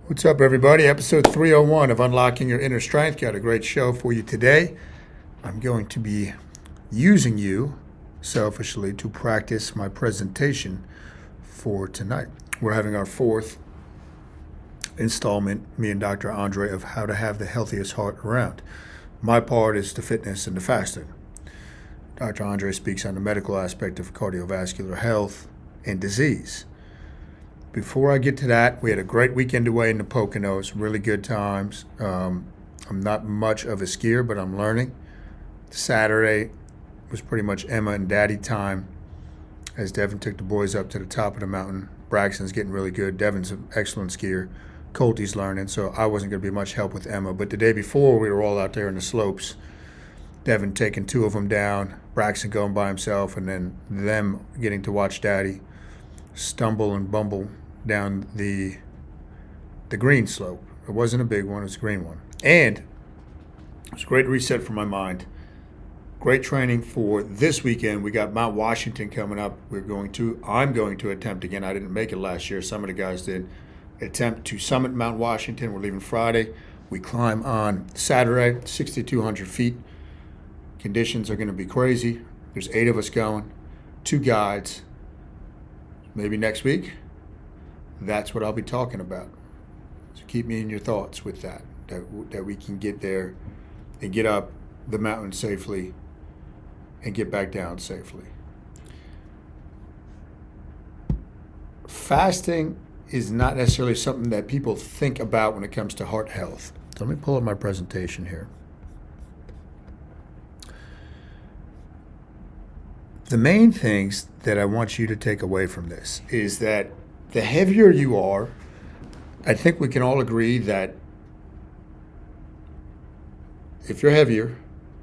What's up, everybody? Episode 301 of Unlocking Your Inner Strength. Got a great show for you today. I'm going to be using you selfishly to practice my presentation for tonight. We're having our fourth installment, me and Dr. Andrey, of how to have the healthiest heart around. My part is the fitness and the fasting. Dr. Andrey speaks on the medical aspect of cardiovascular health and disease. Before I get to that, we had a great weekend away in the Poconos, really good times. I'm not much of a skier, but I'm learning. Saturday was pretty much Emma and Daddy time as Devin took the boys up to the top of the mountain. Braxton's getting really good. Devin's an excellent skier. Colty's learning, so I wasn't going to be much help with Emma. But the day before, we were all out there in the slopes. Devin taking two of them down, Braxton going by himself, and then them getting to watch Daddy stumble and bumble down the green slope. It wasn't a big one, it was a green one. And it was a great reset for my mind. Great training for this weekend. We got Mount Washington coming up. I'm going to attempt again. I didn't make it last year. Some of the guys did. Attempt to summit Mount Washington. We're leaving Friday. We climb on Saturday, 6,200 feet. Conditions are going to be crazy. There's 8 of us going, 2 guides. Maybe next week, that's what I'll be talking about. So keep me in your thoughts with that we can get there and get up the mountain safely and get back down safely. Fasting is not necessarily something that people think about when it comes to heart health. So let me pull up my presentation here. The main things that I want you to take away from this is that the heavier you are, I think we can all agree that if you're heavier,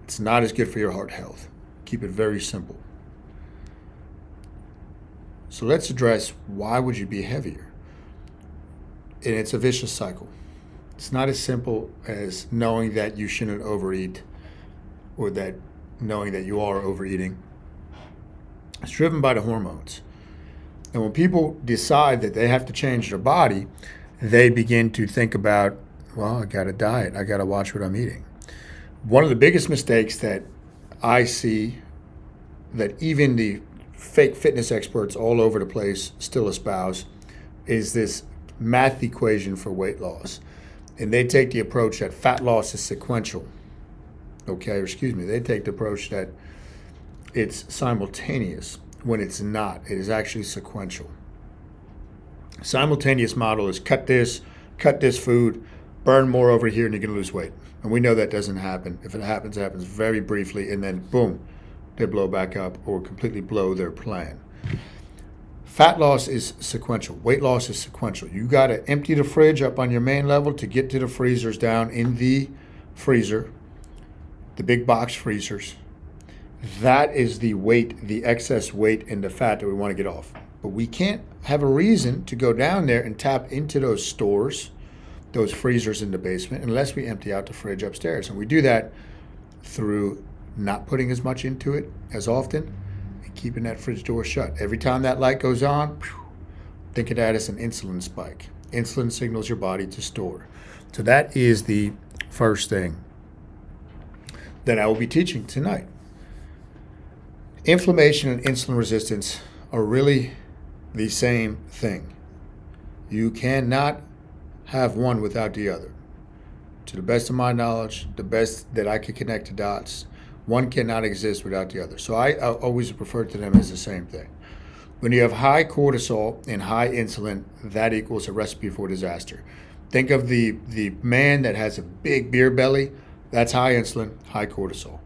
it's not as good for your heart health. Keep it very simple. So let's address why would you be heavier? And it's a vicious cycle. It's not as simple as knowing that you shouldn't overeat or that knowing that you are overeating. It's driven by the hormones. And when people decide that they have to change their body, they begin to think about, well, I got to diet. I got to watch what I'm eating. One of the biggest mistakes that I see that even the fake fitness experts all over the place still espouse is this math equation for weight loss. And they take the approach that fat loss is sequential. They take the approach that it's simultaneous when it's not. It is actually sequential. Simultaneous model is cut this food, burn more over here, and you're going to lose weight. And we know that doesn't happen. If it happens very briefly, and then boom, they blow back up or completely blow their plan. Fat loss is sequential. Weight loss is sequential. You got to empty the fridge up on your main level to get to the freezers down in the freezer, the big box freezers. That is the weight, the excess weight and the fat that we want to get off. But we can't have a reason to go down there and tap into those stores, those freezers in the basement, unless we empty out the fridge upstairs. And we do that through not putting as much into it as often and keeping that fridge door shut. Every time that light goes on, think of that as an insulin spike. Insulin signals your body to store. So that is the first thing that I will be teaching tonight. Inflammation and insulin resistance are really the same thing. You cannot have one without the other. To the best of my knowledge, the best that I could connect the dots, one cannot exist without the other. So I always refer to them as the same thing. When you have high cortisol and high insulin, that equals a recipe for disaster. Think of the man that has a big beer belly. That's high insulin, high cortisol.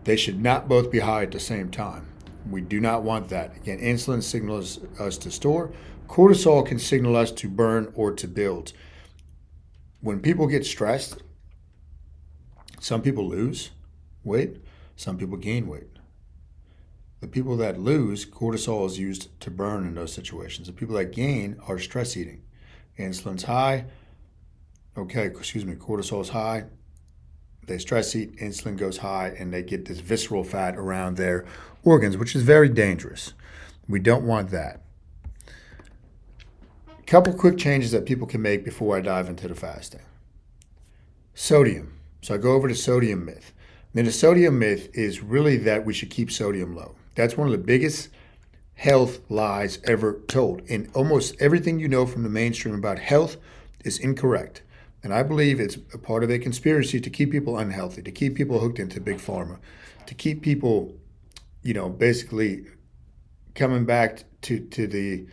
They should not both be high at the same time. We do not want that. Again, insulin signals us to store. Cortisol can signal us to burn or to build. When people get stressed, some people lose weight, some people gain weight. The people that lose, cortisol is used to burn in those situations. The people that gain are stress eating. Insulin's high. Cortisol's high. They stress eat, insulin goes high, and they get this visceral fat around their organs, which is very dangerous. We don't want that. Couple quick changes that people can make before I dive into the fasting. Sodium. So I go over the sodium myth. Now the sodium myth is really that we should keep sodium low. That's one of the biggest health lies ever told. And almost everything you know from the mainstream about health is incorrect. And I believe it's a part of a conspiracy to keep people unhealthy, to keep people hooked into big pharma, to keep people, basically coming back to the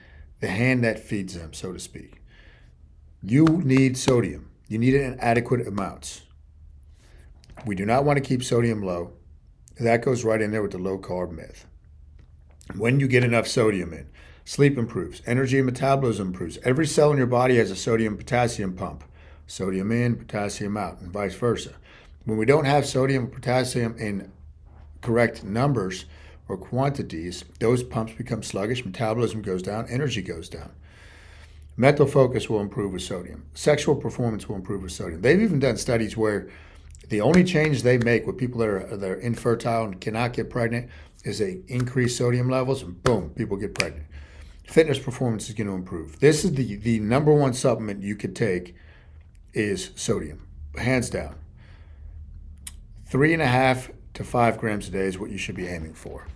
hand that feeds them, so to speak. You need sodium. You need it in adequate amounts. We do not want to keep sodium low. That goes right in there with the low carb myth. When you get enough sodium in, sleep improves, energy and metabolism improves. Every cell in your body has a sodium-potassium pump. Sodium in, potassium out, and vice versa. When we don't have sodium and potassium in correct numbers or quantities, those pumps become sluggish, metabolism goes down, energy goes down. Mental focus will improve with sodium. Sexual performance will improve with sodium. They've even done studies where the only change they make with people that are infertile and cannot get pregnant is they increase sodium levels, and boom, people get pregnant. Fitness performance is going to improve. This is the number one supplement you could take is sodium, hands down. 3.5 to 5 grams a day is what you should be aiming for.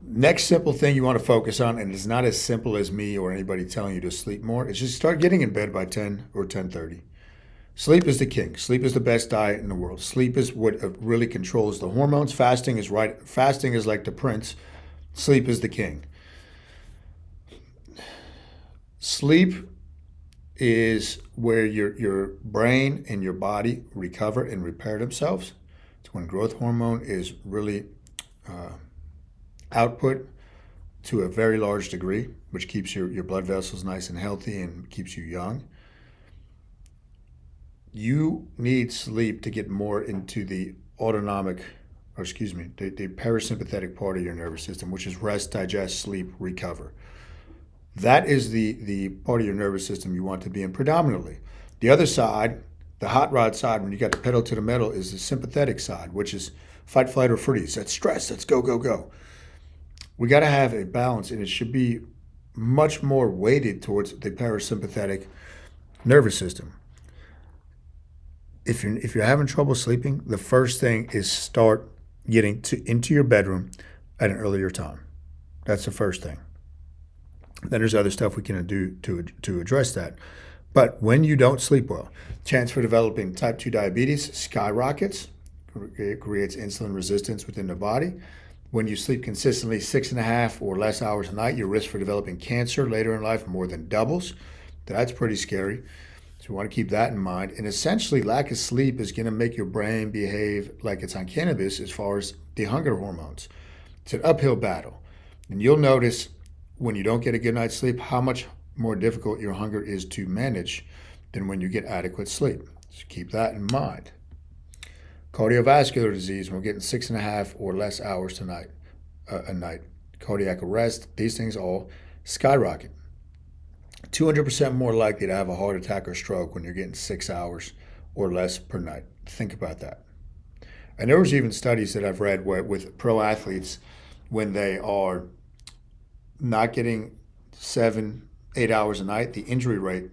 Next simple thing you want to focus on, and it's not as simple as me or anybody telling you to sleep more, is just start getting in bed by 10 or 10:30. Sleep is the king. Sleep is the best diet in the world. Sleep is what really controls the hormones. Fasting is right. Fasting is like the prince. Sleep is the king. Sleep is where your brain and your body recover and repair themselves. It's when growth hormone is really output to a very large degree, which keeps your blood vessels nice and healthy and keeps you young. You need sleep to get more into the the parasympathetic part of your nervous system, which is rest, digest, sleep, recover. That is the part of your nervous system you want to be in predominantly. The other side, the hot rod side, when you got the pedal to the metal, is the sympathetic side, which is fight, flight, or freeze. That's stress. That's go, go, go. We got to have a balance, and it should be much more weighted towards the parasympathetic nervous system. If you're having trouble sleeping, the first thing is start getting into your bedroom at an earlier time. That's the first thing. Then there's other stuff we can do to address that. But when you don't sleep well, chance for developing type 2 diabetes skyrockets. It creates insulin resistance within the body. When you sleep consistently 6.5 or less hours a night, your risk for developing cancer later in life more than doubles. That's pretty scary. So you want to keep that in mind. And essentially, lack of sleep is going to make your brain behave like it's on cannabis as far as the hunger hormones. It's an uphill battle. And you'll notice when you don't get a good night's sleep how much more difficult your hunger is to manage than when you get adequate sleep. So keep that in mind. Cardiovascular disease, we're getting 6.5 or less hours a night. Cardiac arrest, these things all skyrocket. 200% more likely to have a heart attack or stroke when you're getting 6 hours or less per night. Think about that. And there was even studies that I've read where with pro athletes, when they are not getting 7-8 hours a night, the injury rate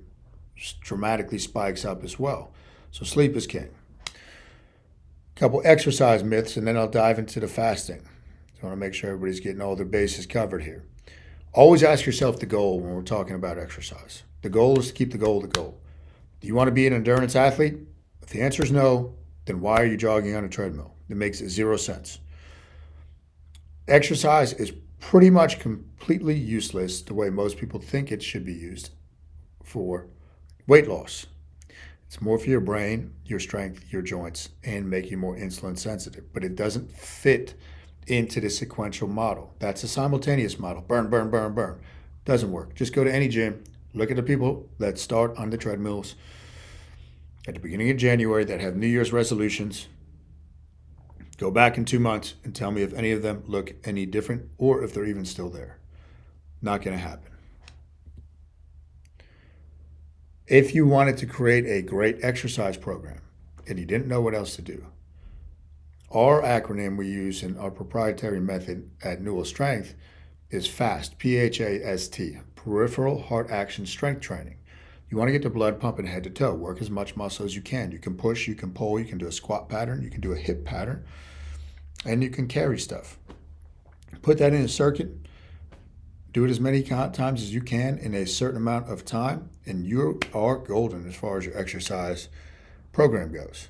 dramatically spikes up as well. So sleep is king. Couple exercise myths, and then I'll dive into the fasting. So I want to make sure everybody's getting all their bases covered here. Always ask yourself the goal when we're talking about exercise. The goal is to keep the goal the goal. Do you want to be an endurance athlete? If the answer is no, then why are you jogging on a treadmill? It makes zero sense. Exercise is pretty much completely useless the way most people think it should be used for weight loss. It's more for your brain, your strength, your joints, and make you more insulin sensitive. But it doesn't fit into the sequential model. That's a simultaneous model. Burn, burn, burn, burn. Doesn't work. Just go to any gym. Look at the people that start on the treadmills at the beginning of January that have New Year's resolutions. Go back in 2 months and tell me if any of them look any different or if they're even still there. Not going to happen. If you wanted to create a great exercise program and you didn't know what else to do, our acronym we use in our proprietary method at Newell Strength is FAST, P-H-A-S-T, peripheral heart action strength training. You want to get the blood pumping head to toe. Work as much muscle as you can. You can push, you can pull, you can do a squat pattern, you can do a hip pattern, and you can carry stuff. Put that in a circuit. Do it as many times as you can in a certain amount of time, and you are golden as far as your exercise program goes.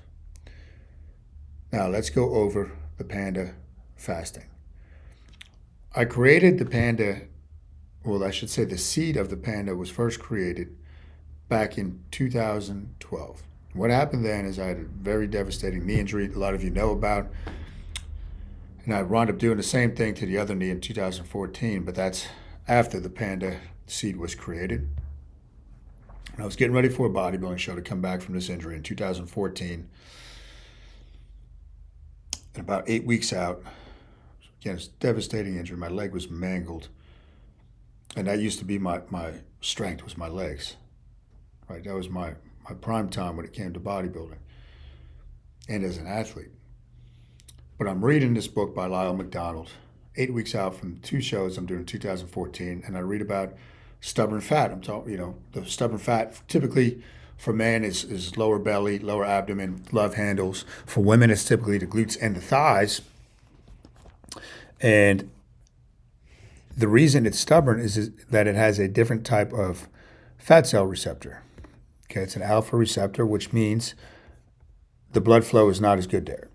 Now let's go over the Panda fasting. I created the Panda, well, I should say the seed of the Panda was first created back in 2012. What happened then is I had a very devastating knee injury a lot of you know about, and I wound up doing the same thing to the other knee in 2014, but that's after the Panda seed was created. And I was getting ready for a bodybuilding show to come back from this injury in 2014. And about 8 weeks out, again, it's a devastating injury. My leg was mangled. And that used to be my strength, was my legs. Right? That was my prime time when it came to bodybuilding and as an athlete. But I'm reading this book by Lyle McDonald, 8 weeks out from the 2 shows I'm doing in 2014, and I read about stubborn fat. I'm talking, the stubborn fat typically for men is lower belly, lower abdomen, love handles. For women, it's typically the glutes and the thighs. And the reason it's stubborn is that it has a different type of fat cell receptor. Okay, it's an alpha receptor, which means the blood flow is not as good there.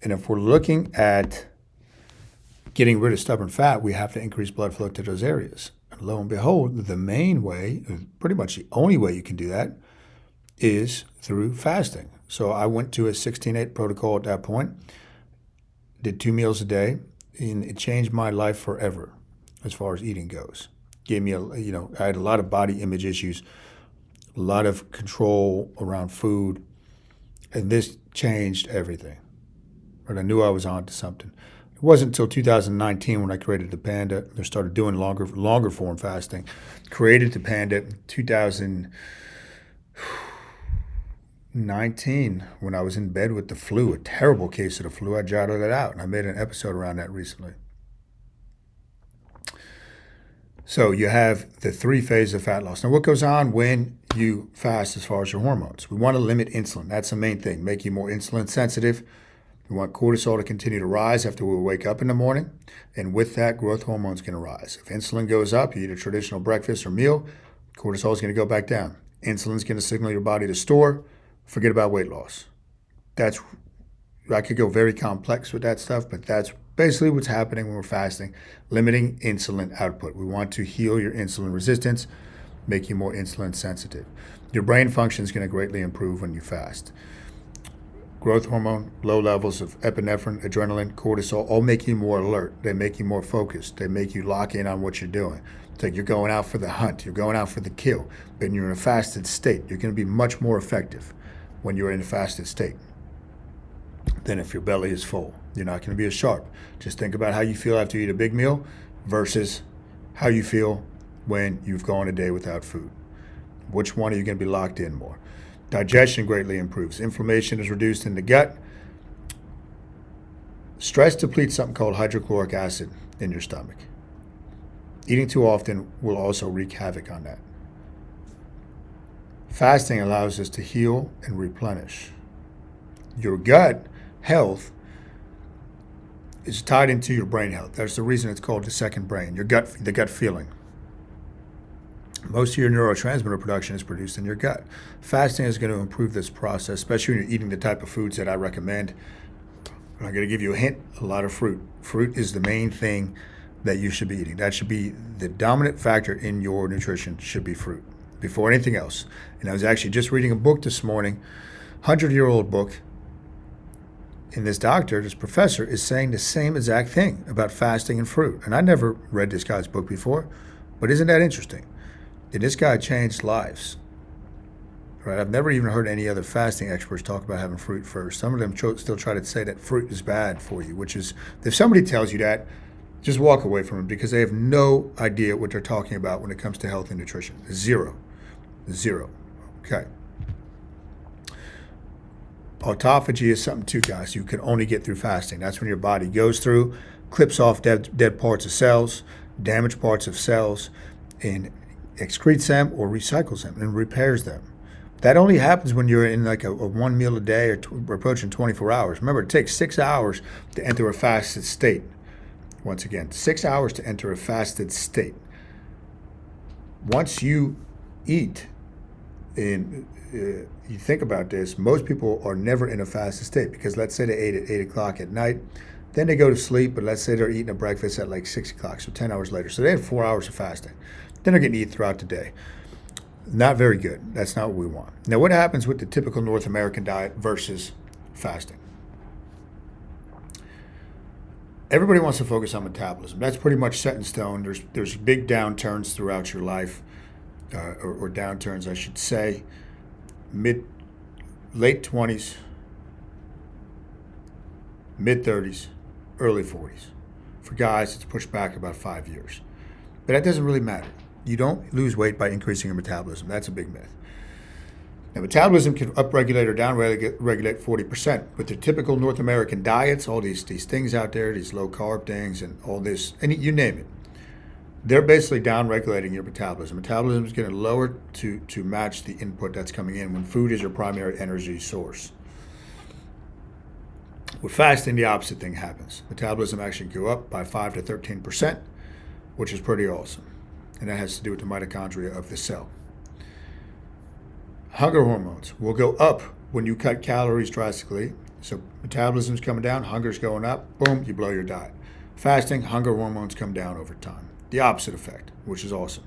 And if we're looking at getting rid of stubborn fat, we have to increase blood flow to those areas. And lo and behold, the main way, pretty much the only way you can do that, is through fasting. So I went to a 16-8 protocol at that point, did 2 meals a day, and it changed my life forever as far as eating goes. Gave me I had a lot of body image issues, a lot of control around food, and this changed everything. But I knew I was on to something. It wasn't until 2019 when I created the Panda. I started doing longer form fasting. Created the Panda in 2019 when I was in bed with the flu, a terrible case of the flu. I jotted it out, and I made an episode around that recently. So you have the 3 phases of fat loss. Now, what goes on when you fast as far as your hormones? We want to limit insulin. That's the main thing, make you more insulin sensitive. We want cortisol to continue to rise after we wake up in the morning. And with that, growth hormone is going to rise. If insulin goes up, you eat a traditional breakfast or meal, cortisol is going to go back down. Insulin is going to signal your body to store. Forget about weight loss. I could go very complex with that stuff, but that's basically what's happening when we're fasting, limiting insulin output. We want to heal your insulin resistance, make you more insulin sensitive. Your brain function is going to greatly improve when you fast. Growth hormone, low levels of epinephrine, adrenaline, cortisol, all make you more alert. They make you more focused. They make you lock in on what you're doing. It's like you're going out for the hunt. You're going out for the kill. But you're in a fasted state. You're going to be much more effective when you're in a fasted state than if your belly is full. You're not going to be as sharp. Just think about how you feel after you eat a big meal versus how you feel when you've gone a day without food. Which one are you going to be locked in more? Digestion greatly improves. Inflammation is reduced in the gut. Stress depletes something called hydrochloric acid in your stomach. Eating too often will also wreak havoc on that. Fasting allows us to heal and replenish. Your gut health is tied into your brain health. That's the reason it's called the second brain, the gut feeling. Most of your neurotransmitter production is produced in your gut. Fasting is going to improve this process, especially when you're eating the type of foods that I recommend. I'm going to give you a hint, a lot of fruit. Fruit is the main thing that you should be eating. That should be the dominant factor in your nutrition, should be fruit, before anything else. And I was actually just reading a book this morning, 100-year-old book, and this professor is saying the same exact thing about fasting and fruit. And I never read this guy's book before, but isn't that interesting? And this guy changed lives. Right? I've never even heard any other fasting experts talk about having fruit first. Some of them still try to say that fruit is bad for you, which is, if somebody tells you that, just walk away from them because they have no idea what they're talking about when it comes to health and nutrition. Zero. Okay. Autophagy is something too, guys, you can only get through fasting. That's when your body goes through, clips off dead parts of cells, damaged parts of cells and excretes them or recycles them and repairs them. That only happens when you're in like a one meal a day or approaching 24 hours. Remember, it takes 6 hours to enter a fasted state. Once again, 6 hours to enter a fasted state. Once you eat, and you think about this, most people are never in a fasted state because let's say they ate at 8 o'clock at night, then they go to sleep, but let's say they're eating a breakfast at like 6 o'clock, so 10 hours later. So they have 4 hours of fasting. Then they're going to eat throughout the day. Not very good. That's not what we want. Now, what happens with the typical North American diet versus fasting? Everybody wants to focus on metabolism. That's pretty much set in stone. There's big downturns throughout your life, or downturns, I should say. Late 20s, mid 30s, early 40s. For guys, it's pushed back about 5 years. But that doesn't really matter. You don't lose weight by increasing your metabolism. That's a big myth. Now, metabolism can upregulate or downregulate 40%, but the typical North American diets, all these things out there, these low-carb things and all this, and you name it, they're basically downregulating your metabolism. Metabolism is going to lower to match the input that's coming in when food is your primary energy source. With fasting, the opposite thing happens. Metabolism actually go up by 5 to 13%, which is pretty awesome. And that has to do with the mitochondria of the cell. Hunger hormones will go up when you cut calories drastically. So metabolism's coming down, hunger's going up, boom, you blow your diet. Fasting, hunger hormones come down over time. The opposite effect, which is awesome.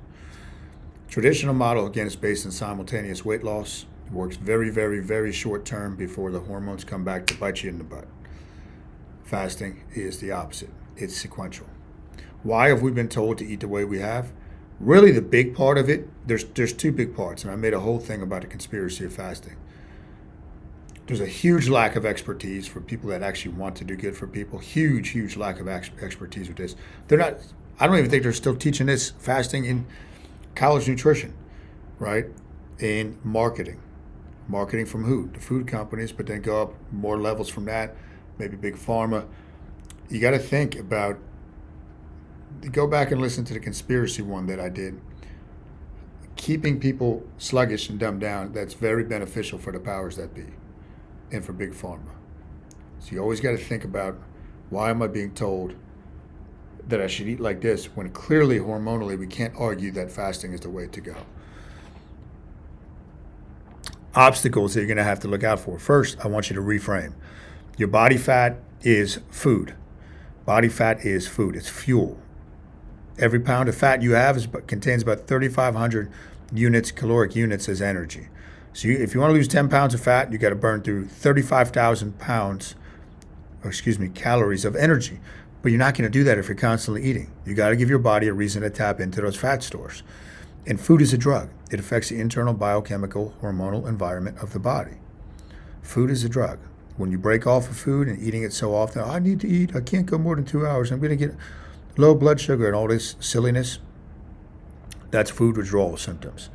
Traditional model, again, is based on simultaneous weight loss. It works very, very, very short term before the hormones come back to bite you in the butt. Fasting is the opposite. It's sequential. Why have we been told to eat the way we have? Really, the big part of it, there's two big parts, and I made a whole thing about the conspiracy of fasting. There's a huge lack of expertise for people that actually want to do good for people. Huge lack of expertise with this. I don't even think they're still teaching this fasting in college nutrition, right? In marketing. Marketing from who? The food companies, but then go up more levels from that, maybe big pharma. You got to think about, go back and listen to the conspiracy one that I did. Keeping people sluggish and dumbed down, that's very beneficial for the powers that be and for big pharma. So you always got to think about, why am I being told that I should eat like this when clearly hormonally we can't argue that fasting is the way to go. Obstacles that you're going to have to look out for. First, I want you to reframe. Your body fat is food. Body fat is food. It's fuel. Every pound of fat you have contains about 3,500 caloric units as energy. So if you want to lose 10 pounds of fat, you got to burn through 35,000 calories of energy. But you're not going to do that if you're constantly eating. You got to give your body a reason to tap into those fat stores. And food is a drug. It affects the internal biochemical hormonal environment of the body. Food is a drug. When you break off of food and eating it so often, I need to eat, I can't go more than 2 hours, I'm going to get low blood sugar and all this silliness, that's food withdrawal symptoms.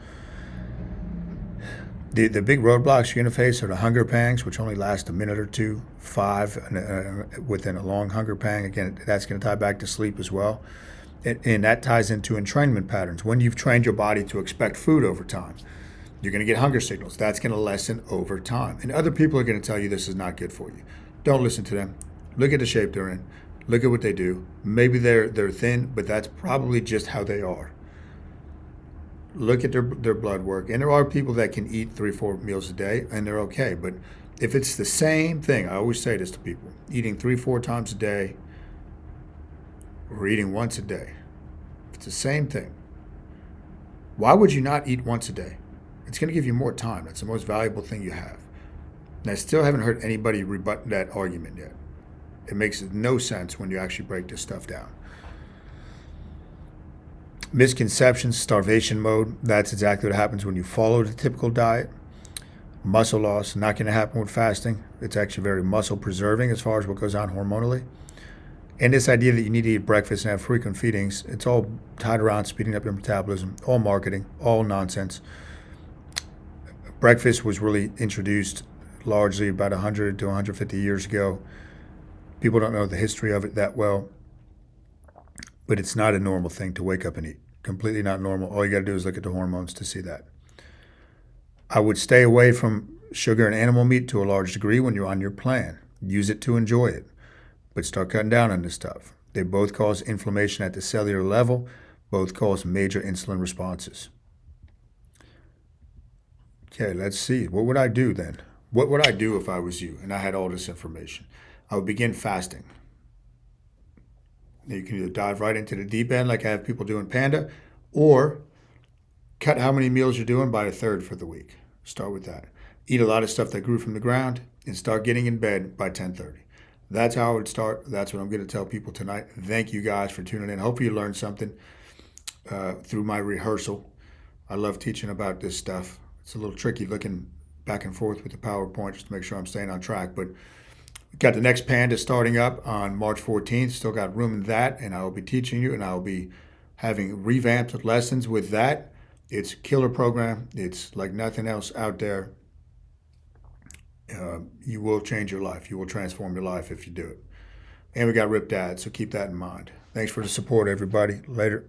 The big roadblocks you're going to face are the hunger pangs, which only last a minute or two, 5 within a long hunger pang. Again, that's going to tie back to sleep as well. And that ties into entrainment patterns. When you've trained your body to expect food over time, you're going to get hunger signals. That's going to lessen over time. And other people are going to tell you this is not good for you. Don't listen to them. Look at the shape they're in. Look at what they do. Maybe they're thin, but that's probably just how they are. Look at their blood work. And there are people that can eat 3-4 meals a day, and they're okay. But if it's the same thing, I always say this to people, eating 3-4 times a day or eating once a day, if it's the same thing, why would you not eat once a day? It's going to give you more time. That's the most valuable thing you have. And I still haven't heard anybody rebut that argument yet. It makes no sense when you actually break this stuff down. Misconceptions, starvation mode, that's exactly what happens when you follow the typical diet. Muscle loss, not going to happen with fasting. It's actually very muscle preserving as far as what goes on hormonally. And this idea that you need to eat breakfast and have frequent feedings, it's all tied around speeding up your metabolism, all marketing, all nonsense. Breakfast was really introduced largely about 100 to 150 years ago. People don't know the history of it that well. but it's not a normal thing to wake up and eat. Completely not normal. All you got to do is look at the hormones to see that. I would stay away from sugar and animal meat to a large degree when you're on your plan. Use it to enjoy it, but start cutting down on this stuff. They both cause inflammation at the cellular level, both cause major insulin responses. Okay, let's see. What would I do then? What would I do if I was you and I had all this information? I would begin fasting. You can either dive right into the deep end like I have people do in Panda, or cut how many meals you're doing by a third for the week. Start with that. Eat a lot of stuff that grew from the ground and start getting in bed by 10:30. That's how I would start. That's what I'm going to tell people tonight. Thank you guys for tuning in. Hopefully you learned something through my rehearsal. I love teaching about this stuff. It's a little tricky looking back and forth with the PowerPoint just to make sure I'm staying on track. But we've got the next Panda starting up on March 14th. Still got room in that, and I will be teaching you, and I will be having revamped lessons with that. It's a killer program. It's like nothing else out there. You will change your life. You will transform your life if you do it. And we got ripped ads, so keep that in mind. Thanks for the support, everybody. Later.